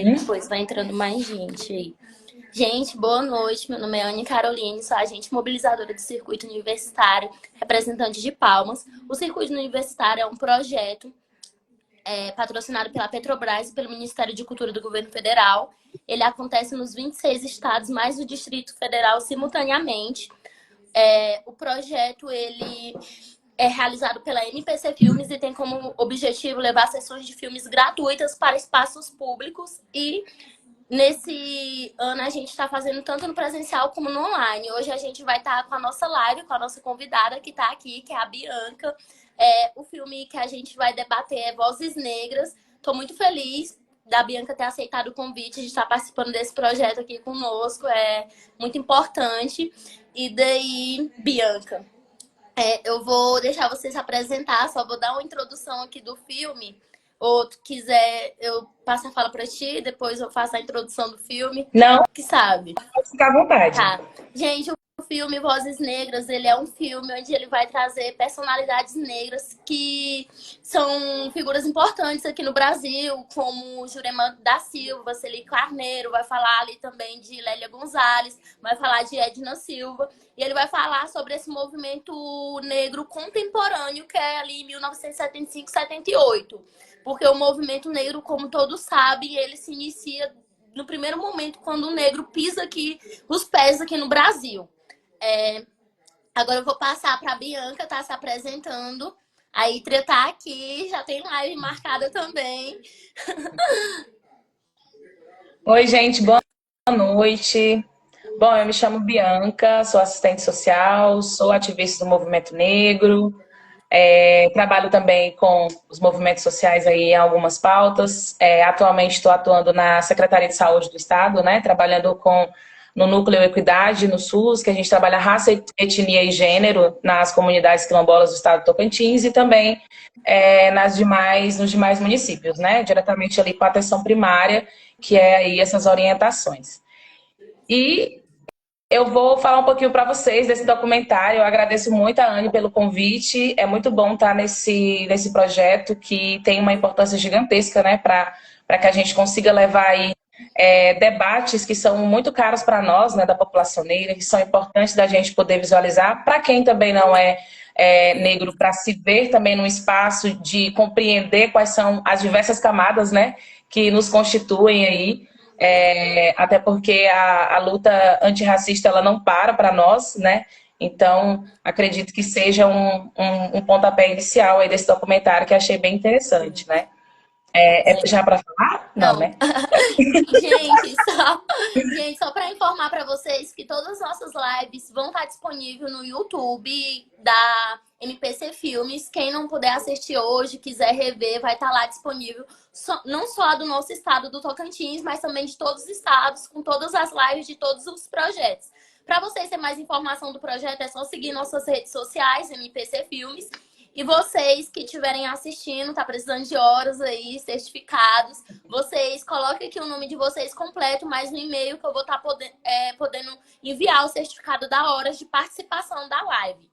Depois vai entrando mais gente aí. Gente, boa noite. Meu nome é Anne Caroline, sou agente mobilizadora do Circuito Universitário, representante de Palmas. O Circuito Universitário é um projeto patrocinado pela Petrobras e pelo Ministério de Cultura do Governo Federal. Ele acontece nos 26 estados, mais o Distrito Federal, simultaneamente. O projeto, ele é realizado pela MPC Filmes e tem como objetivo levar sessões de filmes gratuitas para espaços públicos. E nesse ano a gente está fazendo tanto no presencial como no online. Hoje a gente vai estar com a nossa live, com a nossa convidada que está aqui, que é a Bianca. O filme que a gente vai debater é Vozes Negras. Estou muito feliz da Bianca ter aceitado o convite de estar participando desse projeto aqui conosco. É muito importante. E daí, Bianca, eu vou deixar você se apresentar, só vou dar uma introdução aqui do filme. Ou tu quiser, eu passo a fala para ti, depois eu faço a introdução do filme. Não, Que sabe? pode ficar à vontade. Tá. Gente, o filme Vozes Negras, ele é um filme onde ele vai trazer personalidades negras que são figuras importantes aqui no Brasil, como Jurema da Silva, Celi Carneiro, vai falar ali também de Lélia Gonzalez, vai falar de Edna Silva, e ele vai falar sobre esse movimento negro contemporâneo que é ali em 1975, 78. Porque o movimento negro, como todos sabem, ele se inicia no primeiro momento quando o negro pisa aqui, os pés aqui no Brasil. Agora eu vou passar para a Bianca, tá se apresentando. A Ítria tá aqui, já tem live marcada também. Oi, gente, boa noite. Bom, eu me chamo Bianca, sou assistente social, sou ativista do movimento negro, trabalho também com os movimentos sociais aí em algumas pautas. Atualmente estou atuando na Secretaria de Saúde do Estado, né, trabalhando no Núcleo Equidade, no SUS, que a gente trabalha raça, etnia e gênero nas comunidades quilombolas do estado do Tocantins e também nos demais municípios, né? Diretamente ali com a atenção primária, que é aí essas orientações. E eu vou falar um pouquinho para vocês desse documentário. Eu agradeço muito a Anne pelo convite. É muito bom estar nesse projeto que tem uma importância gigantesca, né? Para que a gente consiga levar aí debates que são muito caros para nós, né, da população negra, que são importantes da gente poder visualizar, para quem também não é negro, para se ver também num espaço de compreender quais são as diversas camadas, né, que nos constituem aí, até porque a luta antirracista ela não para nós, né, então acredito que seja um pontapé inicial aí desse documentário que achei bem interessante, né. Já para falar? Não, Não. né? Gente, só para informar para vocês que todas as nossas lives vão estar disponíveis no YouTube da MPC Filmes. Quem não puder assistir hoje, quiser rever, vai estar lá disponível. Não só do nosso estado do Tocantins, mas também de todos os estados, com todas as lives de todos os projetos. Para vocês terem mais informação do projeto, é só seguir nossas redes sociais, MPC Filmes. E vocês que estiverem assistindo, tá precisando de horas aí, certificados, vocês coloquem aqui o nome de vocês completo, mais no e-mail que eu vou estar podendo enviar o certificado da horas de participação da live.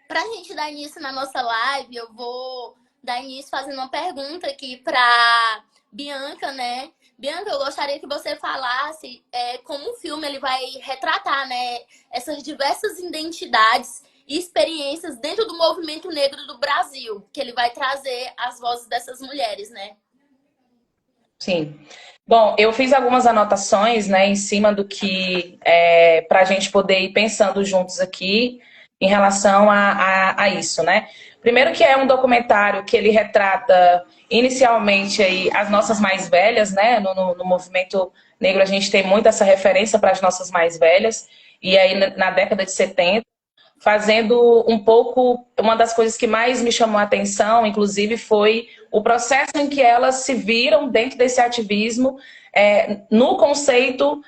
Pra gente dar início na nossa live, eu vou dar início fazendo uma pergunta aqui pra Bianca, né? Bianca, eu gostaria que você falasse como o filme ele vai retratar, né, essas diversas identidades e experiências dentro do movimento negro do Brasil, que ele vai trazer as vozes dessas mulheres, né? Sim. Bom, eu fiz algumas anotações, né, em cima do que para a gente poder ir pensando juntos aqui em relação a isso, né? Primeiro que é um documentário que ele retrata inicialmente aí as nossas mais velhas, né? No movimento negro a gente tem muito essa referência para as nossas mais velhas, e aí na década de 70 fazendo um pouco, uma das coisas que mais me chamou a atenção, inclusive, foi o processo em que elas se viram dentro desse ativismo no conceito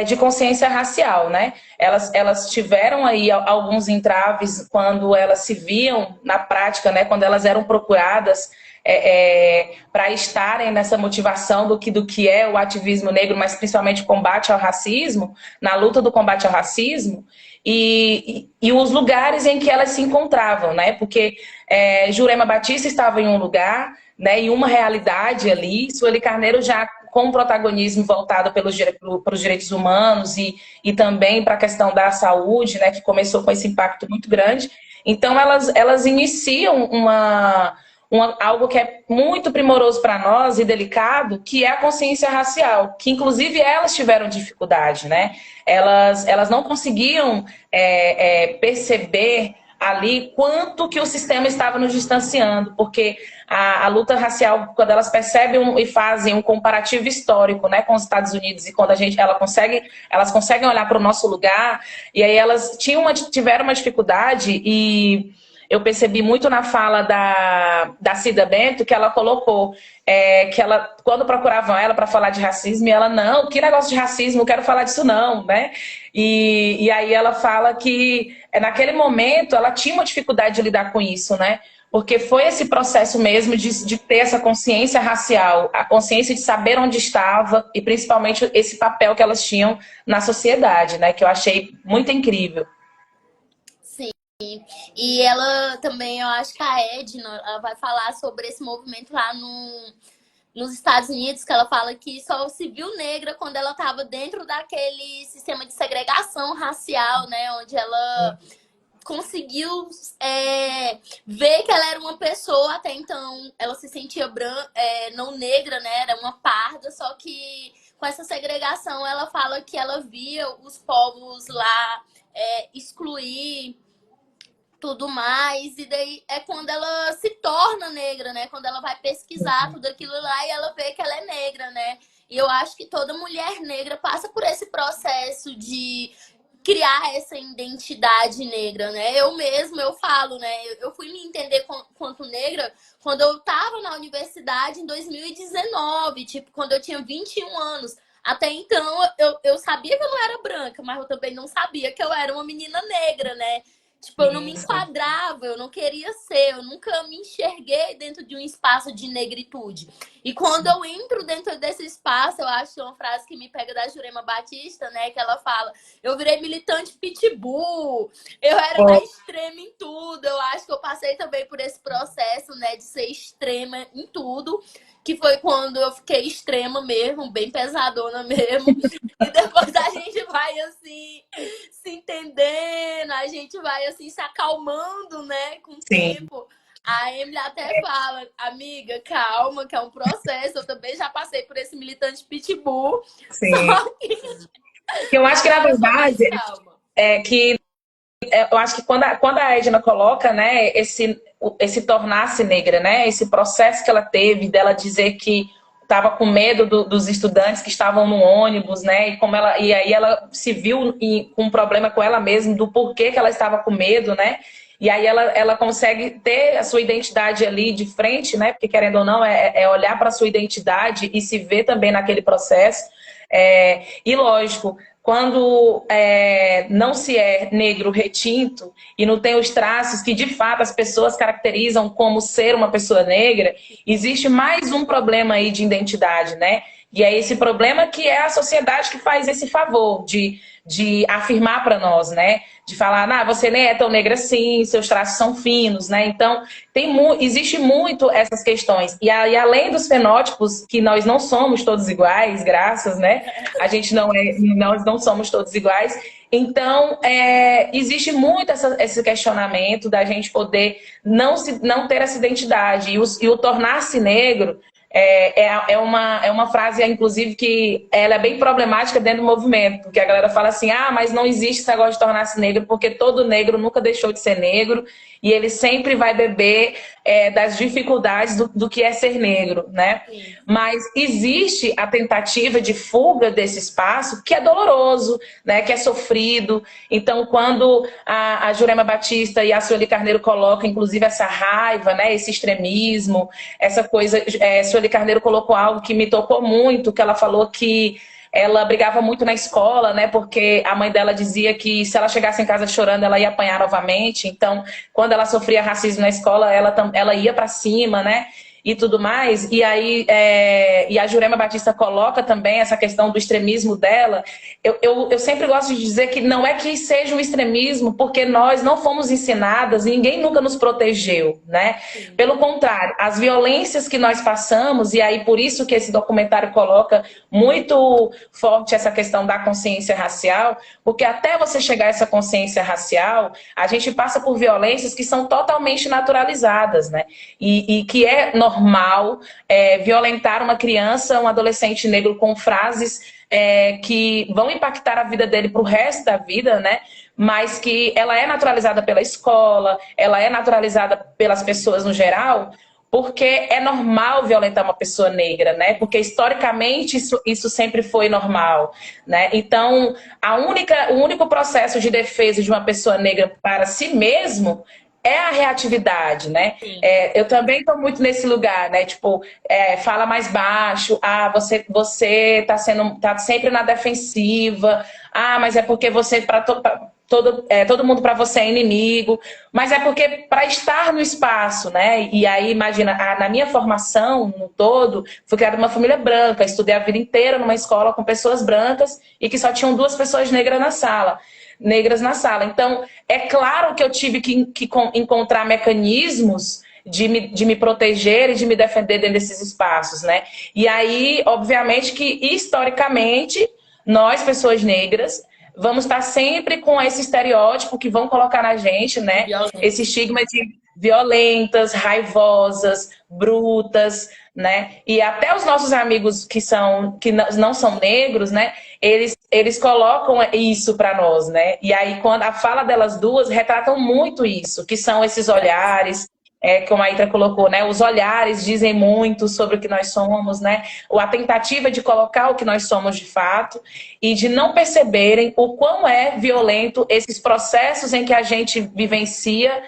de consciência racial, né? Elas tiveram aí alguns entraves quando elas se viam na prática, né? Quando elas eram procuradas para estarem nessa motivação do que é o ativismo negro, mas principalmente o combate ao racismo, na luta do combate ao racismo, e os lugares em que elas se encontravam, né? Porque Jurema Batista estava em um lugar, né, em uma realidade ali, Sueli Carneiro já com protagonismo voltado para os direitos humanos e também para a questão da saúde, né, que começou com esse impacto muito grande. Então, elas iniciam algo que é muito primoroso para nós e delicado, que é a consciência racial, que inclusive elas tiveram dificuldade, né? Elas não conseguiam perceber ali quanto que o sistema estava nos distanciando, porque a luta racial, quando elas percebem e fazem um comparativo histórico, né, com os Estados Unidos, e quando elas conseguem olhar para o nosso lugar, e aí elas tiveram uma dificuldade, e eu percebi muito na fala da Cida Bento, que ela colocou que ela, quando procuravam ela para falar de racismo, ela, não, que negócio de racismo, não quero falar disso não, né? E aí ela fala que naquele momento ela tinha uma dificuldade de lidar com isso, né? Porque foi esse processo mesmo de ter essa consciência racial, a consciência de saber onde estava e principalmente esse papel que elas tinham na sociedade, né? Que eu achei muito incrível. E ela também, eu acho que a Edna, ela vai falar sobre esse movimento lá nos Estados Unidos, que ela fala que só se viu negra quando ela estava dentro daquele sistema de segregação racial, né? Onde ela conseguiu ver que ela era uma pessoa, até então ela se sentia não negra, né? Era uma parda, só que com essa segregação ela fala que ela via os povos lá excluir tudo mais, e daí é quando ela se torna negra, né? Quando ela vai pesquisar tudo aquilo lá e ela vê que ela é negra, né? E eu acho que toda mulher negra passa por esse processo de criar essa identidade negra, né? Eu falo, né? Eu fui me entender quanto negra quando eu tava na universidade em 2019, tipo, quando eu tinha 21 anos. Até então, eu sabia que eu não era branca, mas eu também não sabia que eu era uma menina negra, né? Tipo, eu não me enquadrava, eu não queria ser, eu nunca me enxerguei dentro de um espaço de negritude. E quando eu entro dentro desse espaço, eu acho uma frase que me pega da Jurema Batista, né? Que ela fala, eu virei militante pitbull, eu era da extrema em tudo. Eu acho que eu passei também por esse processo, né? De ser extrema em tudo. Que foi quando eu fiquei extrema mesmo, bem pesadona mesmo. E depois a gente vai, assim, se entendendo, a gente vai, assim, se acalmando, né, com o tempo. A Emily até fala, amiga, calma, que é um processo. Eu também já passei por esse militante pitbull. Sim. Só que eu acho que, na verdade, eu acho que quando a Edna coloca, né, esse tornar-se negra, né, esse processo que ela teve dela dizer que estava com medo dos estudantes que estavam no ônibus, né, e aí ela se viu com um problema com ela mesma do porquê que ela estava com medo, né, e aí ela consegue ter a sua identidade ali de frente, né, porque querendo ou não é olhar para a sua identidade e se ver também naquele processo. E lógico, quando não se é negro retinto e não tem os traços que de fato as pessoas caracterizam como ser uma pessoa negra, existe mais um problema aí de identidade, né? E é esse problema que é a sociedade que faz esse favor de afirmar para nós, né? De falar, você nem é tão negra assim, seus traços são finos, né? Então, existe muito essas questões. E além dos fenótipos, que nós não somos todos iguais, graças, né? Nós não somos todos iguais. Então, existe muito esse questionamento da gente poder não ter essa identidade. E o tornar-se negro é uma frase, inclusive, que ela é bem problemática dentro do movimento, porque a galera fala assim, mas não existe esse negócio de tornar-se negro, porque todo negro nunca deixou de ser negro, e ele sempre vai beber das dificuldades do que é ser negro, né? Sim. Mas existe a tentativa de fuga desse espaço, que é doloroso, né? Que é sofrido. Então, quando a Jurema Batista e a Sueli Carneiro colocam, inclusive, essa raiva, né? Esse extremismo, essa coisa... Sueli Carneiro colocou algo que me tocou muito, que ela falou que ela brigava muito na escola, né? Porque a mãe dela dizia que se ela chegasse em casa chorando, ela ia apanhar novamente. Então, quando ela sofria racismo na escola, ela ia para cima, né? e tudo mais, e aí e a Jurema Batista coloca também essa questão do extremismo dela, eu sempre gosto de dizer que não é que seja um extremismo, porque nós não fomos ensinadas, ninguém nunca nos protegeu, né? Sim. Pelo contrário, as violências que nós passamos, e aí por isso que esse documentário coloca muito forte essa questão da consciência racial, porque até você chegar a essa consciência racial, a gente passa por violências que são totalmente naturalizadas, né? E que é normal violentar uma criança, um adolescente negro com frases que vão impactar a vida dele para o resto da vida, né? Mas que ela é naturalizada pela escola, ela é naturalizada pelas pessoas no geral, porque é normal violentar uma pessoa negra, né? Porque historicamente isso sempre foi normal, né? Então, o único processo de defesa de uma pessoa negra para si mesmo é a reatividade, né? Eu também estou muito nesse lugar, né? Tipo, fala mais baixo, você tá sempre na defensiva, mas é porque você todo mundo para você é inimigo, mas é porque para estar no espaço, né? E aí, imagina, na minha formação no todo, fui criada numa família branca, estudei a vida inteira numa escola com pessoas brancas e que só tinham 2 pessoas negras na sala. Então, é claro que eu tive que encontrar mecanismos de me proteger e de me defender dentro desses espaços, né? E aí, obviamente que, historicamente, nós, pessoas negras, vamos estar sempre com esse estereótipo que vão colocar na gente, né? Esse estigma de violentas, raivosas, brutas, né? E até os nossos amigos que não são negros, né? Eles colocam isso para nós, né? E aí, quando a fala delas duas retratam muito isso, que são esses olhares, como a Itra colocou, né? Os olhares dizem muito sobre o que nós somos, né? Ou a tentativa de colocar o que nós somos de fato e de não perceberem o quão é violento esses processos em que a gente vivencia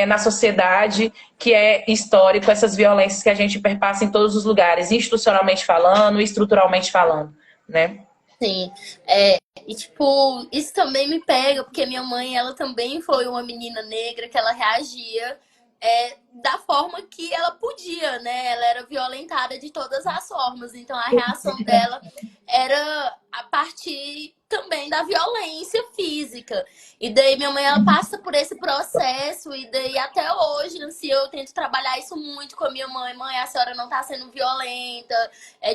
na sociedade, que é histórico, essas violências que a gente perpassa em todos os lugares, institucionalmente falando, estruturalmente falando, né? Sim, e tipo, isso também me pega, porque minha mãe, ela também foi uma menina negra que ela reagia da forma que ela podia, né? Ela era violentada de todas as formas, então a reação dela era a partir também da violência física. E daí minha mãe, ela passa por esse processo, e daí até hoje, assim, eu tento trabalhar isso muito com a minha mãe. Mãe, a senhora não tá sendo violenta.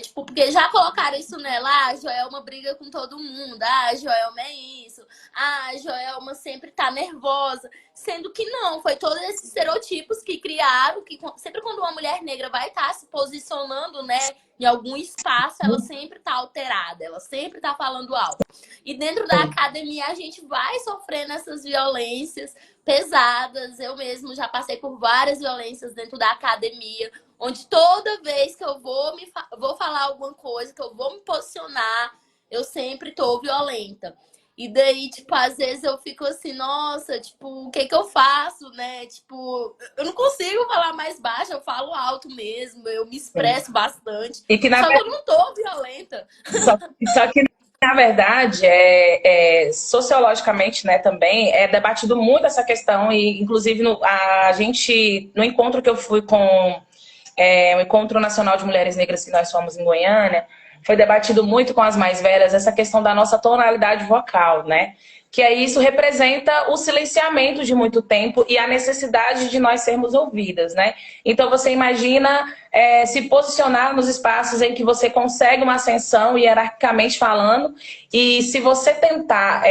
Tipo, porque já colocaram isso nela, a Joelma briga com todo mundo, a Joelma é isso, a Joelma sempre tá nervosa. Sendo que não, foi todos esses estereotipos que criaram, que sempre quando uma mulher negra vai estar se posicionando, né, em algum espaço, ela sempre tá alterada, ela sempre tá falando alto. E dentro da academia a gente vai sofrendo essas violências pesadas. Eu mesmo já passei por várias violências dentro da academia, onde toda vez que eu vou falar alguma coisa, que eu vou me posicionar, eu sempre tô violenta. E daí, tipo, às vezes eu fico assim, nossa, tipo, o que eu faço, né? Tipo, eu não consigo falar mais baixo, eu falo alto mesmo, eu me expresso bastante. E que, só que eu não tô violenta. Só que, na verdade, sociologicamente, né, também, é debatido muito essa questão, e inclusive a gente, no encontro que eu fui com o Encontro Nacional de Mulheres Negras que nós fomos em Goiânia, foi debatido muito com as mais velhas essa questão da nossa tonalidade vocal, né? Que aí isso representa o silenciamento de muito tempo e a necessidade de nós sermos ouvidas, né? Então você imagina se posicionar nos espaços em que você consegue uma ascensão hierarquicamente falando, e se você tentar,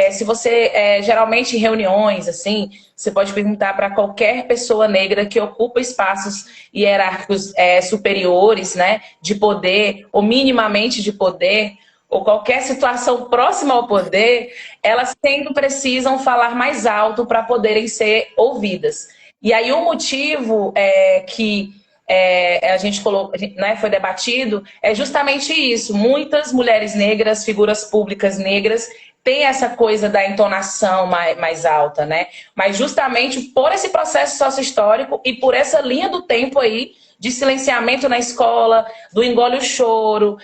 geralmente em reuniões, assim, você pode perguntar para qualquer pessoa negra que ocupa espaços hierárquicos superiores, né, de poder, ou minimamente de poder, ou qualquer situação próxima ao poder, elas sempre precisam falar mais alto para poderem ser ouvidas. E aí o motivo que a gente colocou, né, foi debatido, é justamente isso. Muitas mulheres negras, figuras públicas negras, tem essa coisa da entonação mais alta, né? Mas justamente por esse processo sócio-histórico e por essa linha do tempo aí de silenciamento na escola, do engole o choro,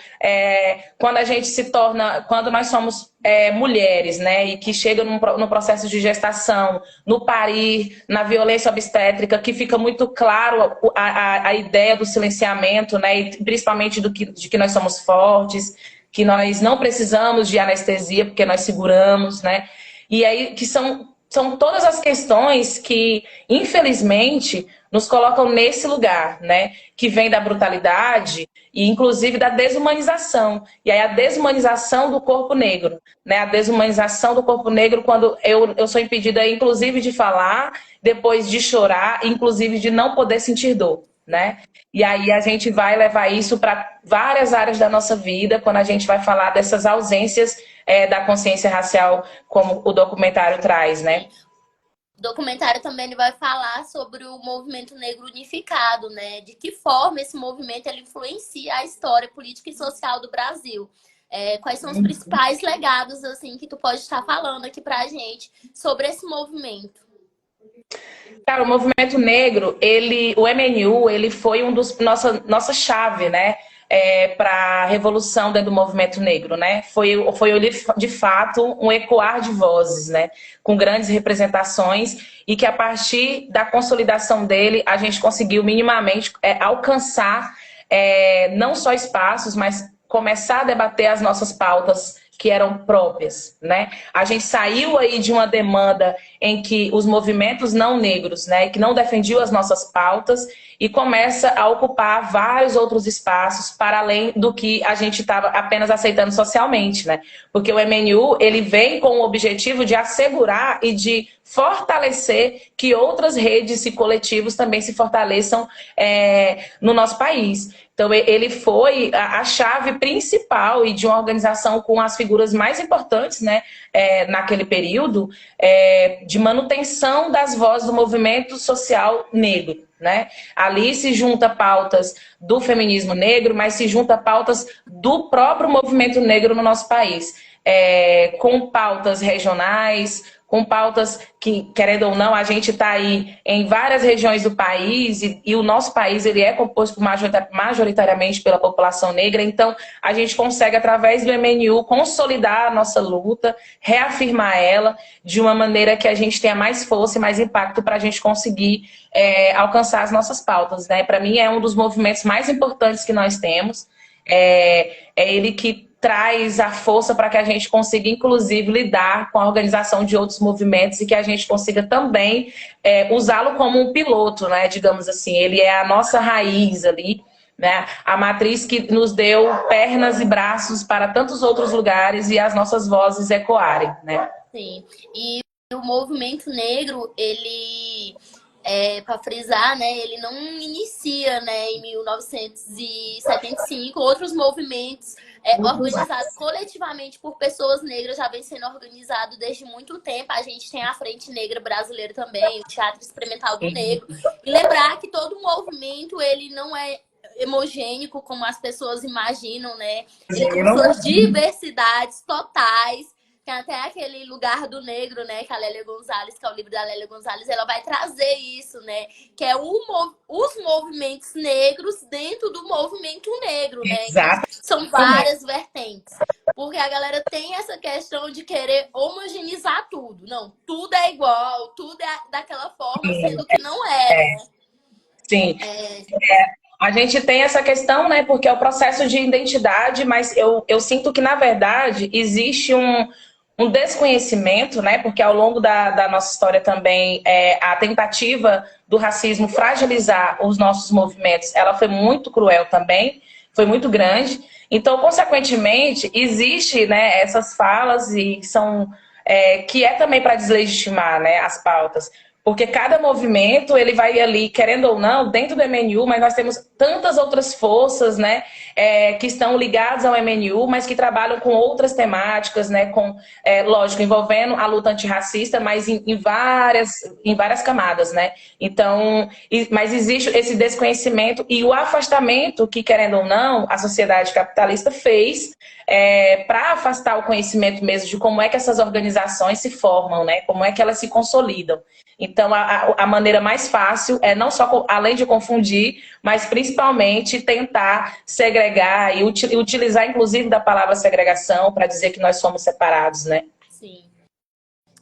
quando a gente se torna, quando nós somos mulheres, né, e que chega no processo de gestação, no parir, na violência obstétrica, que fica muito claro a ideia do silenciamento, né, e principalmente de que nós somos fortes, que nós não precisamos de anestesia porque nós seguramos, né, e aí que são todas as questões que, infelizmente, nos colocam nesse lugar, né? Que vem da brutalidade e, inclusive, da desumanização. E aí a desumanização do corpo negro, né? A desumanização do corpo negro quando eu sou impedida, inclusive, de falar, depois de chorar, inclusive de não poder sentir dor, né? E aí a gente vai levar isso para várias áreas da nossa vida, quando a gente vai falar dessas ausências da consciência racial, como o documentário traz, né? O documentário também ele vai falar sobre o movimento negro unificado, né? De que forma esse movimento ele influencia a história política e social do Brasil. Quais são os principais legados assim que tu pode estar falando aqui pra gente sobre esse movimento? Cara, o movimento negro, o MNU, ele foi um dos nossa chave, né? Para a revolução dentro do movimento negro, né? Foi de fato um ecoar de vozes, né? Com grandes representações e que a partir da consolidação dele a gente conseguiu minimamente alcançar não só espaços, mas começar a debater as nossas pautas que eram próprias, né? A gente saiu aí de uma demanda em que os movimentos não negros, né, que não defendiam as nossas pautas e começa a ocupar vários outros espaços para além do que a gente estava apenas aceitando socialmente, né? Porque o MNU, ele vem com o objetivo de assegurar e de fortalecer que outras redes e coletivos também se fortaleçam no nosso país. Então, ele foi a chave principal e de uma organização com as figuras mais importantes, né, naquele período, de manutenção das vozes do movimento social negro, né? Ali se junta pautas do feminismo negro, mas se junta pautas do próprio movimento negro no nosso país, com pautas regionais, com pautas que, querendo ou não, a gente está aí em várias regiões do país e o nosso país ele é composto majoritariamente pela população negra, então a gente consegue, através do MNU, consolidar a nossa luta, reafirmar ela de uma maneira que a gente tenha mais força e mais impacto para a gente conseguir alcançar as nossas pautas, né? Para mim é um dos movimentos mais importantes que nós temos, é ele que traz a força para que a gente consiga, inclusive, lidar com a organização de outros movimentos e que a gente consiga também usá-lo como um piloto, né? Digamos assim, ele é a nossa raiz ali, né? A matriz que nos deu pernas e braços para tantos outros lugares e as nossas vozes ecoarem, né? Sim, e o movimento negro, ele... para frisar, né, ele não inicia, né, em 1975. Outros movimentos organizados coletivamente por pessoas negras já vem sendo organizado desde muito tempo. A gente tem a Frente Negra Brasileira também, o Teatro Experimental do Negro. E lembrar que todo movimento, ele não é homogêneo como as pessoas imaginam, né? Ele tem suas diversidades totais. Tem até aquele lugar do negro, né? Que a Lélia Gonzalez, que é o livro da Lélia Gonzalez, ela vai trazer isso, né? Que é os movimentos negros dentro do movimento negro, né? Exato. Então, são várias vertentes. Porque a galera tem essa questão de querer homogeneizar tudo. Não, tudo é igual, tudo é daquela forma, sendo que não é, né? Sim. A gente tem essa questão, né? Porque é o processo de identidade, mas eu sinto que, na verdade, existe um desconhecimento, né? Porque ao longo da nossa história também, a tentativa do racismo fragilizar os nossos movimentos, ela foi muito cruel também, foi muito grande. Então, consequentemente, existe, né, essas falas e são que também para deslegitimar, né, as pautas. Porque cada movimento, ele vai ali, querendo ou não, dentro do MNU, mas nós temos tantas outras forças, né, que estão ligadas ao MNU, mas que trabalham com outras temáticas, né, lógico, envolvendo a luta antirracista, mas em várias camadas, né. Então, mas existe esse desconhecimento e o afastamento que, querendo ou não, a sociedade capitalista fez para afastar o conhecimento mesmo de como é que essas organizações se formam, né, como é que elas se consolidam. Então, a maneira mais fácil é não só, além de confundir, mas principalmente tentar segregar e utilizar, inclusive, da palavra segregação para dizer que nós somos separados, né? Sim,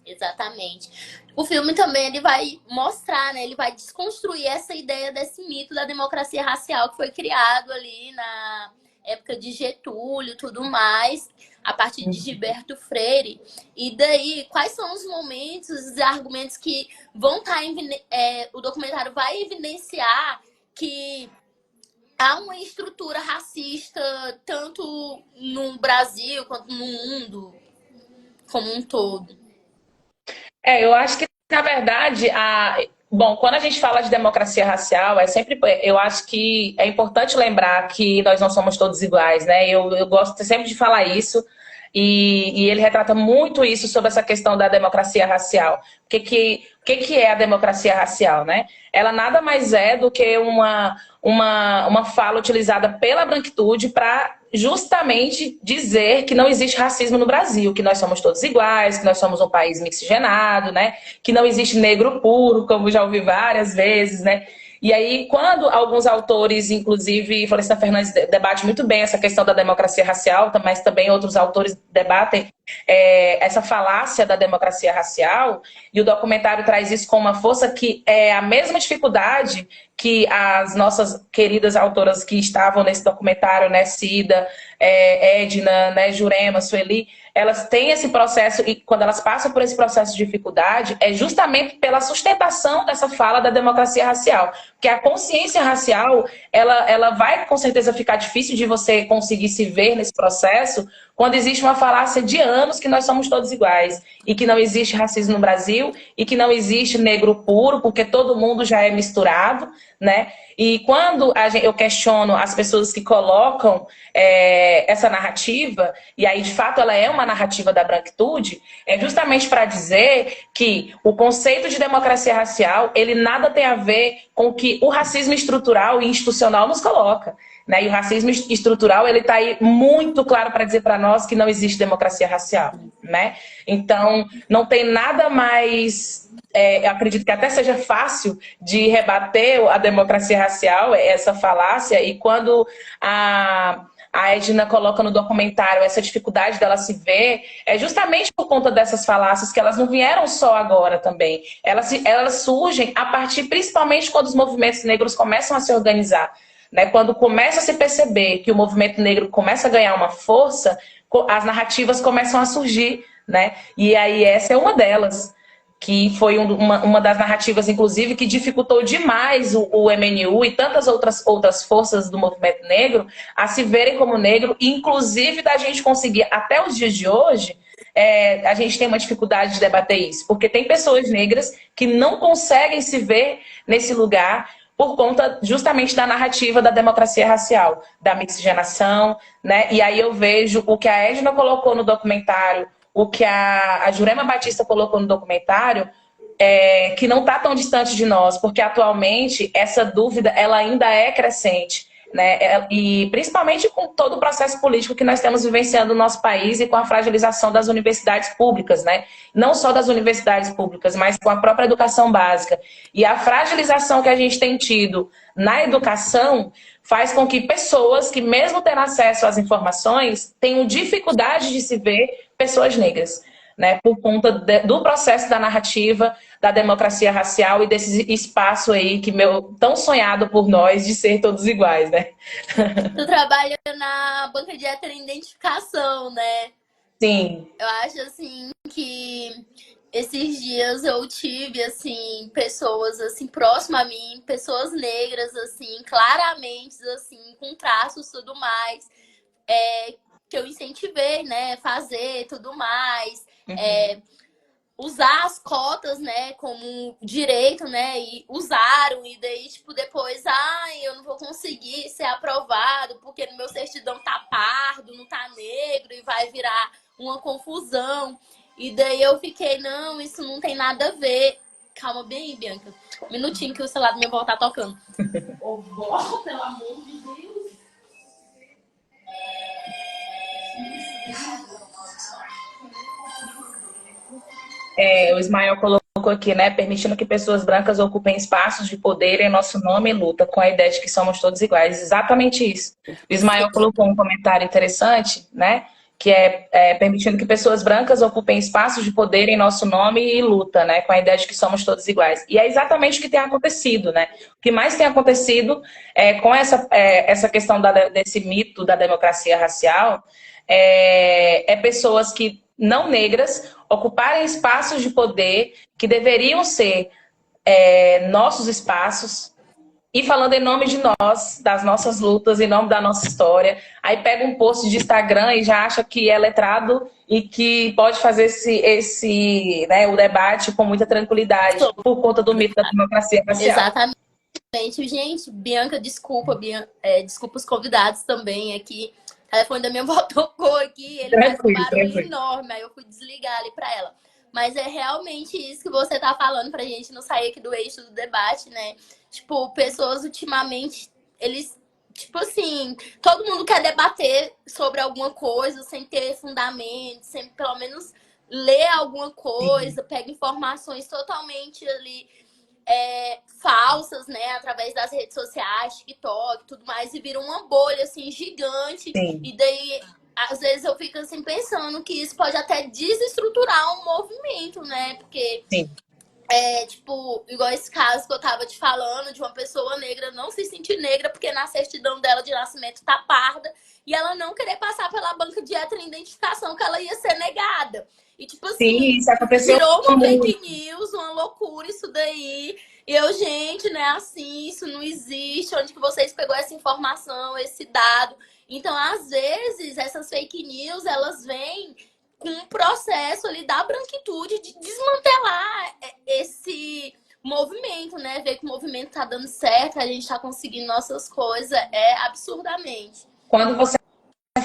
exatamente. O filme também ele vai mostrar, né? Ele vai desconstruir essa ideia desse mito da democracia racial que foi criado ali na época de Getúlio e tudo mais, a partir de Gilberto Freire. E daí, quais são os momentos, os argumentos que vão estar o documentário vai evidenciar que há uma estrutura racista tanto no Brasil quanto no mundo como um todo. Eu acho que, na verdade, bom, quando a gente fala de democracia racial, eu acho que é importante lembrar que nós não somos todos iguais, né? Eu gosto sempre de falar isso, e ele retrata muito isso sobre essa questão da democracia racial. O que é a democracia racial, né? Ela nada mais é do que uma fala utilizada pela branquitude para justamente dizer que não existe racismo no Brasil, que nós somos todos iguais, que nós somos um país mixigenado, né? Que não existe negro puro, como já ouvi várias vezes, né? E aí, quando alguns autores, inclusive Florestan Fernandes debate muito bem essa questão da democracia racial, mas também outros autores debatem essa falácia da democracia racial, e o documentário traz isso com uma força que é a mesma dificuldade que as nossas queridas autoras que estavam nesse documentário, né, Cida, Edna, né, Jurema, Sueli, elas têm esse processo, e quando elas passam por esse processo de dificuldade, é justamente pela sustentação dessa fala da democracia racial. Porque a consciência racial, ela vai com certeza ficar difícil de você conseguir se ver nesse processo, quando existe uma falácia de anos que nós somos todos iguais, e que não existe racismo no Brasil, e que não existe negro puro, porque todo mundo já é misturado, né? E quando eu questiono as pessoas que colocam essa narrativa, e aí de fato ela é uma narrativa da branquitude, é justamente para dizer que o conceito de democracia racial, ele nada tem a ver com o que o racismo estrutural e institucional nos coloca. Né? E o racismo estrutural, ele está aí muito claro para dizer para nós que não existe democracia racial. Né? Então, não tem nada mais... eu acredito que até seja fácil de rebater a democracia racial, essa falácia, e quando a Edna coloca no documentário essa dificuldade dela se ver, é justamente por conta dessas falácias que elas não vieram só agora também. Elas surgem a partir, principalmente, quando os movimentos negros começam a se organizar. Né? Quando começa a se perceber que o movimento negro começa a ganhar uma força, as narrativas começam a surgir. Né? E aí essa é uma delas, que foi uma das narrativas, inclusive, que dificultou demais o MNU e tantas outras forças do movimento negro a se verem como negro, inclusive da gente conseguir, até os dias de hoje, a gente tem uma dificuldade de debater isso, porque tem pessoas negras que não conseguem se ver nesse lugar por conta justamente da narrativa da democracia racial, da miscigenação, né? E aí eu vejo o que a Edna colocou no documentário, o que a Jurema Batista colocou no documentário, que não está tão distante de nós, porque atualmente essa dúvida ela ainda é crescente. Né? E principalmente com todo o processo político que nós estamos vivenciando no nosso país e com a fragilização das universidades públicas, né? Não só das universidades públicas, mas com a própria educação básica. E a fragilização que a gente tem tido na educação faz com que pessoas que, mesmo tendo acesso às informações, tenham dificuldade de se ver pessoas negras. Né, por conta do processo da narrativa, da democracia racial e desse espaço aí que tão sonhado por nós de ser todos iguais, né? Tu trabalha na banca de heteroidentificação, né? Sim. Eu acho, assim, que esses dias eu tive, assim, pessoas, assim, próximas a mim, pessoas negras, assim, claramente, assim, com traços e tudo mais, que eu incentivei, né, fazer tudo mais. Uhum. usar as cotas, né, como um direito, né, e usaram, e daí, tipo, depois, ai, eu não vou conseguir ser aprovado, porque no meu certidão tá pardo, não tá negro, e vai virar uma confusão. E daí eu fiquei, não, isso não tem nada a ver. Calma bem aí, Bianca. Um minutinho que o celular do meu avó tá tocando. Ô, vó, pelo amor de Deus. O Ismael colocou aqui, né? Permitindo que pessoas brancas ocupem espaços de poder em nosso nome e luta, com a ideia de que somos todos iguais. Exatamente isso. O Ismael colocou um comentário interessante, né? Que é permitindo que pessoas brancas ocupem espaços de poder em nosso nome e luta, né? Com a ideia de que somos todos iguais. E é exatamente o que tem acontecido, né? O que mais tem acontecido com essa questão desse mito da democracia racial pessoas que não negras ocuparem espaços de poder que deveriam ser nossos espaços e falando em nome de nós, das nossas lutas, em nome da nossa história. Aí pega um post de Instagram e já acha que é letrado e que pode fazer o debate com muita tranquilidade por conta do mito da democracia racial. Exatamente. Gente, Bianca, desculpa, desculpa os convidados também aqui. O telefone da minha avó tocou aqui, ele faz um barulho enorme, aí eu fui desligar ali pra ela. Mas é realmente isso que você tá falando pra gente não sair aqui do eixo do debate, né? Tipo, pessoas ultimamente, eles, tipo assim, todo mundo quer debater sobre alguma coisa sem ter fundamento, sem pelo menos ler alguma coisa, pega informações totalmente ali falsas, né, através das redes sociais, TikTok, tudo mais, e vira uma bolha, assim, gigante. Sim. E daí, às vezes eu fico, assim, pensando que isso pode até desestruturar um movimento, né, porque... Sim. Tipo, igual esse caso que eu tava te falando, de uma pessoa negra não se sentir negra porque na certidão dela de nascimento tá parda, e ela não querer passar pela banca de heteroidentificação, que ela ia ser negada. E tipo assim, sim, isso aconteceu virou uma fake news, uma loucura isso daí. E eu, gente, não é assim, isso não existe. Onde que vocês pegou essa informação, esse dado? Então, às vezes, essas fake news, elas vêm com um processo ali da branquitude de desmantelar esse movimento, né? Ver que o movimento tá dando certo, a gente tá conseguindo nossas coisas, absurdamente. Quando você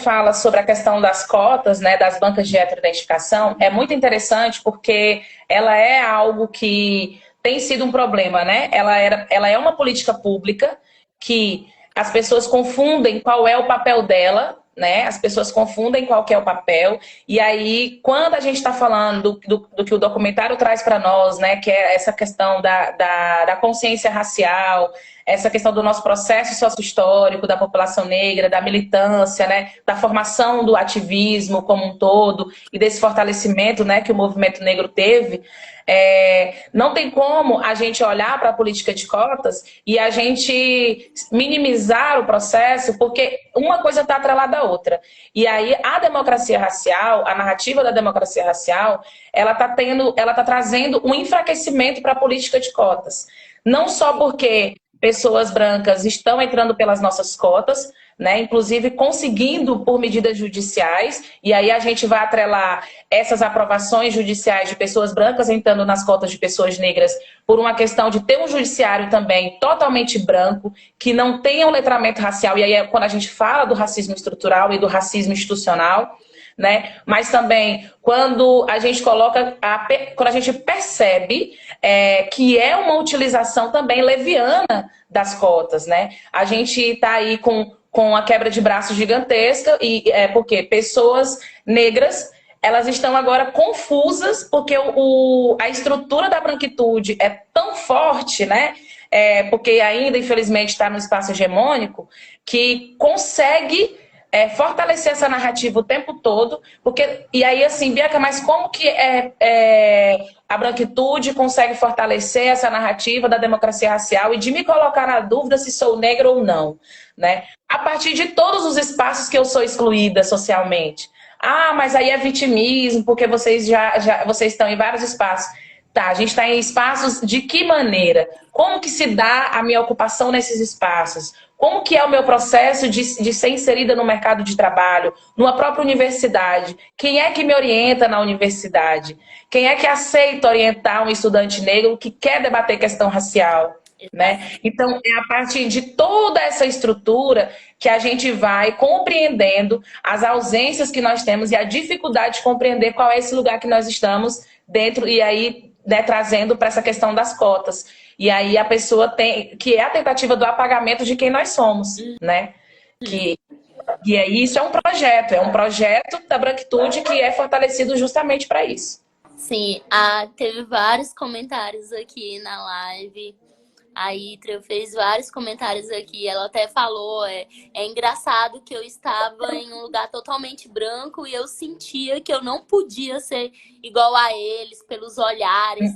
fala sobre a questão das cotas, né, das bancas de heteroidentificação, é muito interessante porque ela é algo que tem sido um problema, né? Ela é uma política pública que as pessoas confundem qual é o papel dela, né? As pessoas confundem qual que é o papel. E aí, quando a gente está falando do que o documentário traz para nós, né? Que é essa questão da consciência racial, essa questão do nosso processo sociohistórico, da população negra, da militância, né? Da formação do ativismo como um todo e desse fortalecimento, né? Que o movimento negro teve. Não tem como a gente olhar para a política de cotas e a gente minimizar o processo, porque uma coisa está atrelada à outra. E aí a democracia racial, a narrativa da democracia racial, ela está trazendo um enfraquecimento para a política de cotas. Não só porque pessoas brancas estão entrando pelas nossas cotas, né? Inclusive conseguindo por medidas judiciais, e aí a gente vai atrelar essas aprovações judiciais de pessoas brancas entrando nas cotas de pessoas negras por uma questão de ter um judiciário também totalmente branco, que não tenha um letramento racial, e aí é quando a gente fala do racismo estrutural e do racismo institucional, né? Mas também quando a gente quando a gente percebe que é uma utilização também leviana das cotas, né? A gente está aí com a quebra de braços gigantesca e porque pessoas negras elas estão agora confusas porque a estrutura da branquitude é tão forte, né? Porque ainda infelizmente está no espaço hegemônico que consegue fortalecer essa narrativa o tempo todo, e aí assim, Bianca, mas como que a branquitude consegue fortalecer essa narrativa da democracia racial e de me colocar na dúvida se sou negra ou não, né? A partir de todos os espaços que eu sou excluída socialmente. Ah, mas aí é vitimismo, porque vocês vocês estão em vários espaços. Tá, a gente está em espaços de que maneira? Como que se dá a minha ocupação nesses espaços? como que é o meu processo de ser inserida no mercado de trabalho, numa própria universidade? Quem é que me orienta na universidade? Quem é que aceita orientar um estudante negro que quer debater questão racial? Né? Então, é a partir de toda essa estrutura que a gente vai compreendendo as ausências que nós temos e a dificuldade de compreender qual é esse lugar que nós estamos dentro, e aí, né, trazendo para essa questão das cotas. E aí a pessoa tem, que é a tentativa do apagamento de quem nós somos, né? E aí isso é um projeto da branquitude que é fortalecido justamente para isso. Sim, teve vários comentários aqui na live. A Itra fez vários comentários aqui. Ela até falou, é engraçado que eu estava em um lugar totalmente branco e eu sentia que eu não podia ser igual a eles pelos olhares.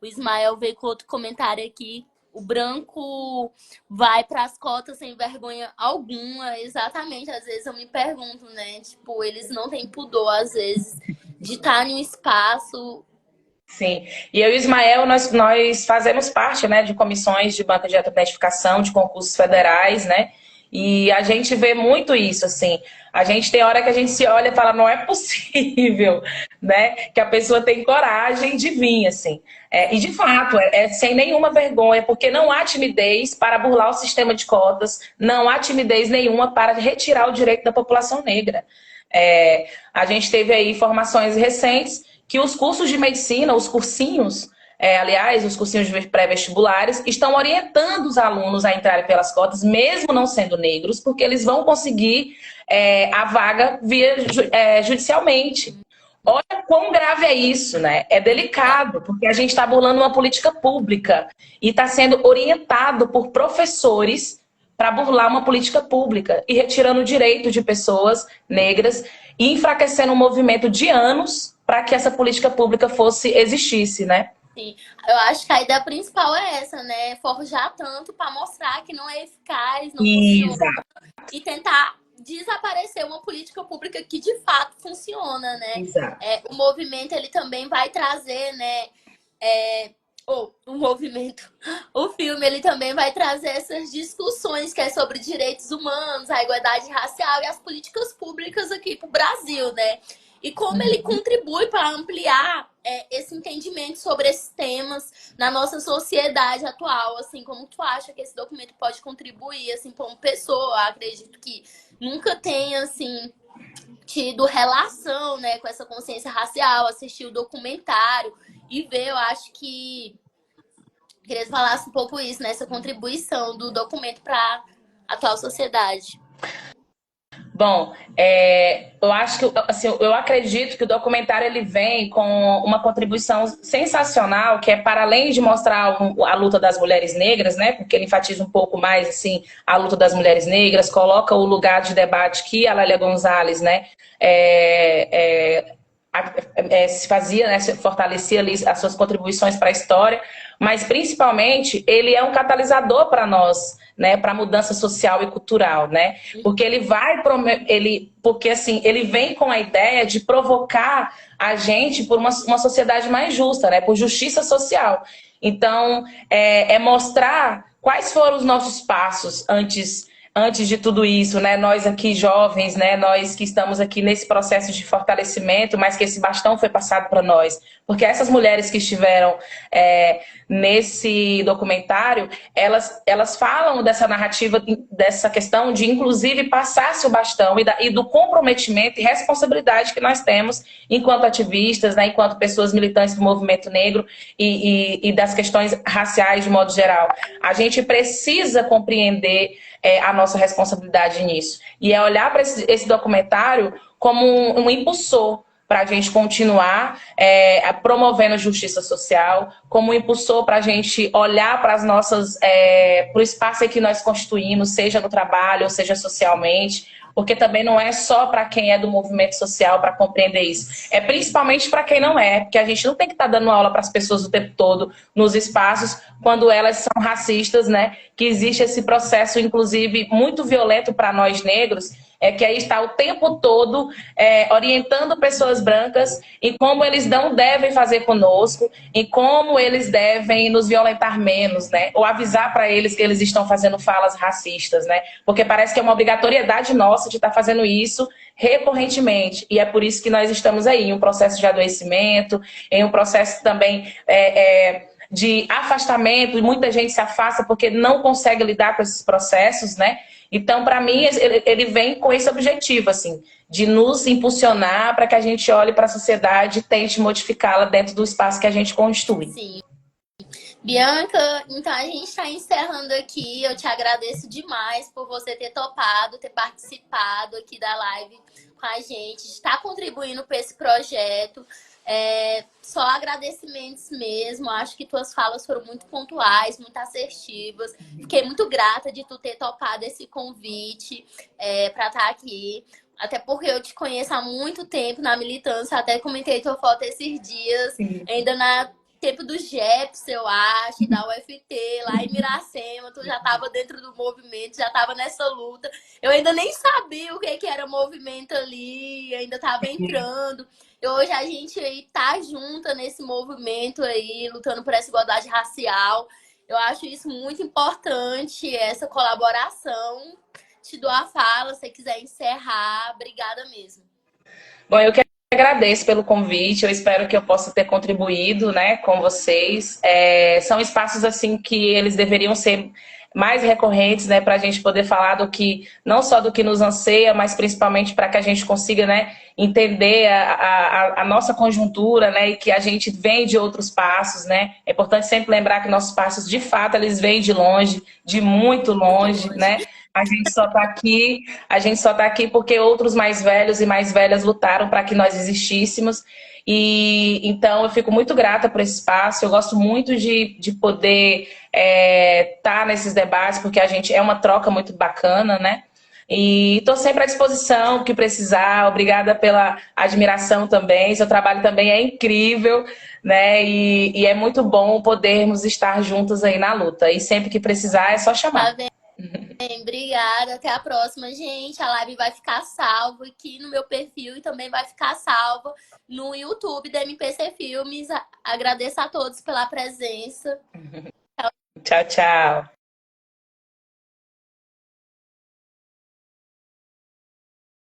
O Ismael veio com outro comentário aqui. O branco vai para as cotas sem vergonha alguma. Exatamente, às vezes eu me pergunto, né? Tipo, eles não têm pudor, às vezes, de estar em um espaço. Sim, e eu e o Ismael, nós fazemos parte, né, de comissões de banca de identificação, de concursos federais, né, e a gente vê muito isso, assim, a gente tem hora que a gente se olha e fala, não é possível, né, que a pessoa tem coragem de vir, assim, e de fato, sem nenhuma vergonha, porque não há timidez para burlar o sistema de cotas, não há timidez nenhuma para retirar o direito da população negra. A gente teve aí informações recentes que os cursos de medicina, os cursinhos, aliás, os cursinhos pré-vestibulares, estão orientando os alunos a entrarem pelas cotas, mesmo não sendo negros, porque eles vão conseguir a vaga via judicialmente. Olha quão grave é isso, né? É delicado, porque a gente está burlando uma política pública e está sendo orientado por professores para burlar uma política pública e retirando o direito de pessoas negras e enfraquecendo um movimento de anos para que essa política pública existisse, né? Sim, eu acho que a ideia principal é essa, né? Forjar tanto para mostrar que não é eficaz, não funciona. E tentar desaparecer uma política pública que de fato funciona, né? O movimento, ele também vai trazer, né? O filme, ele também vai trazer essas discussões que é sobre direitos humanos, a igualdade racial e as políticas públicas aqui pro Brasil, né? E como ele contribui para ampliar esse entendimento sobre esses temas na nossa sociedade atual, assim, como tu acha que esse documento pode contribuir, assim, como pessoa, acredito que nunca tenha, assim, tido relação, né, com essa consciência racial, assistir o documentário e ver, eu acho que queria falar um pouco isso, né, essa contribuição do documento para a atual sociedade. Bom, eu acho que, assim, eu acredito que o documentário ele vem com uma contribuição sensacional, que é para além de mostrar a luta das mulheres negras, né? Porque ele enfatiza um pouco mais, assim, a luta das mulheres negras, coloca o lugar de debate que a Lélia Gonzalez, né? Se fazia, né? Fortalecia ali as suas contribuições para a história, mas principalmente ele é um catalisador para nós, né, para a mudança social e cultural, né? Porque porque assim, ele vem com a ideia de provocar a gente por uma sociedade mais justa, né? Por justiça social. Então, mostrar quais foram os nossos passos antes de tudo isso, né? Nós aqui jovens, né? Nós que estamos aqui nesse processo de fortalecimento, mas que esse bastão foi passado para nós. Porque essas mulheres que estiveram nesse documentário, elas falam dessa narrativa, dessa questão de, inclusive, passar-se o bastão e do comprometimento e responsabilidade que nós temos enquanto ativistas, né? Enquanto pessoas militantes do movimento negro e das questões raciais de modo geral. A gente precisa compreender a nossa responsabilidade nisso. E é olhar para esse documentário como um impulsor para a gente continuar promovendo justiça social, como um impulsor para a gente olhar para as nossas, para o espaço em que nós constituímos, seja no trabalho, ou seja socialmente, porque também não é só para quem é do movimento social para compreender isso. É principalmente para quem não é, porque a gente não tem que estar dando aula para as pessoas o tempo todo nos espaços, quando elas são racistas, né? Que existe esse processo, inclusive, muito violento para nós negros, é que aí está o tempo todo orientando pessoas brancas em como eles não devem fazer conosco, em como eles devem nos violentar menos, né? Ou avisar para eles que eles estão fazendo falas racistas, né? Porque parece que é uma obrigatoriedade nossa de estar fazendo isso recorrentemente. E é por isso que nós estamos aí, em um processo de adoecimento, em um processo também de afastamento, e muita gente se afasta porque não consegue lidar com esses processos, né? Então, para mim, ele vem com esse objetivo, assim, de nos impulsionar para que a gente olhe para a sociedade e tente modificá-la dentro do espaço que a gente constitui. Sim. Bianca, então a gente está encerrando aqui. Eu te agradeço demais por você ter topado, ter participado aqui da live com a gente, estar contribuindo para esse projeto. Só agradecimentos mesmo. Acho que tuas falas foram muito pontuais, muito assertivas. Fiquei muito grata de tu ter topado esse convite para estar aqui. Até porque eu te conheço há muito tempo na militância. Até comentei tua foto esses dias, ainda na tempo do GEPS, eu acho, da UFT, lá em Miracema. Tu já estava dentro do movimento, já estava nessa luta. Eu ainda nem sabia o que era movimento ali, ainda estava entrando. E hoje a gente aí tá junta nesse movimento aí, lutando por essa igualdade racial. Eu acho isso muito importante, essa colaboração. Te dou a fala, se você quiser encerrar. Obrigada mesmo. Bom, eu que agradeço pelo convite, eu espero que eu possa ter contribuído, né, com vocês. São espaços assim que eles deveriam ser mais recorrentes, né, para a gente poder falar do que, não só do que nos anseia, mas principalmente para que a gente consiga, né, entender a nossa conjuntura, né, e que a gente vem de outros passos, né. É importante sempre lembrar que nossos passos, de fato, eles vêm de longe, de muito longe, né. A gente só tá aqui porque outros mais velhos e mais velhas lutaram para que nós existíssemos. E então eu fico muito grata por esse espaço. Eu gosto muito de poder estar nesses debates, porque a gente é uma troca muito bacana, né? E estou sempre à disposição, o que precisar. Obrigada pela admiração também. Seu trabalho também é incrível, né? E é muito bom podermos estar juntos aí na luta. E sempre que precisar é só chamar. Tá bem, obrigada. Até a próxima, gente. A live vai ficar salva aqui no meu perfil e também vai ficar salva no YouTube da MPC Filmes. Agradeço a todos pela presença. Tchau, tchau.